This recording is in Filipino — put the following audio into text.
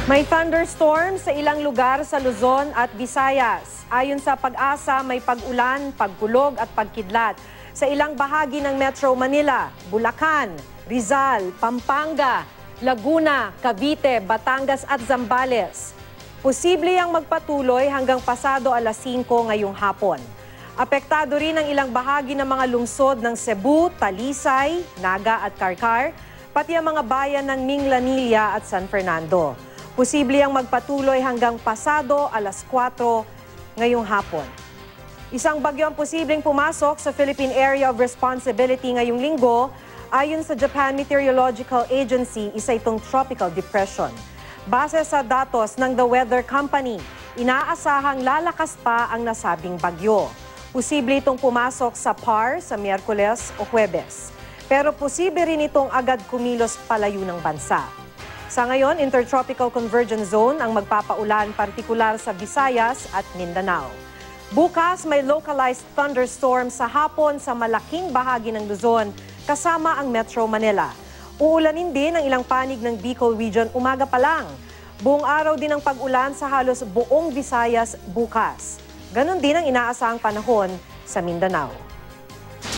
May thunderstorm sa ilang lugar sa Luzon at Visayas. Ayon sa Pag-asa, may pag-ulan, pagkulog at pagkidlat sa ilang bahagi ng Metro Manila, Bulacan, Rizal, Pampanga, Laguna, Cavite, Batangas at Zambales. Posible ang magpatuloy hanggang pasado alas 5 ngayong hapon. Apektado rin ang ilang bahagi ng mga lungsod ng Cebu, Talisay, Naga at Carcar, pati ang mga bayan ng Minglanilla at San Fernando. Posible ang magpatuloy hanggang pasado alas 4 ngayong hapon. Isang bagyo ang posibleng pumasok sa Philippine Area of Responsibility ngayong linggo. Ayon sa Japan Meteorological Agency, isa itong tropical depression. Base sa datos ng The Weather Company, inaasahang lalakas pa ang nasabing bagyo. Posible itong pumasok sa PAR sa Miyerkules o Huwebes. Pero posible rin itong agad kumilos palayo ng bansa. Sa ngayon, Intertropical Convergence Zone ang magpapaulan partikular sa Visayas at Mindanao. Bukas, may localized thunderstorm sa hapon sa malaking bahagi ng Luzon kasama ang Metro Manila. Uulanin din ang ilang panig ng Bicol Region umaga pa lang. Buong araw din ang pag-ulan sa halos buong Visayas bukas. Ganon din ang inaasahang panahon sa Mindanao.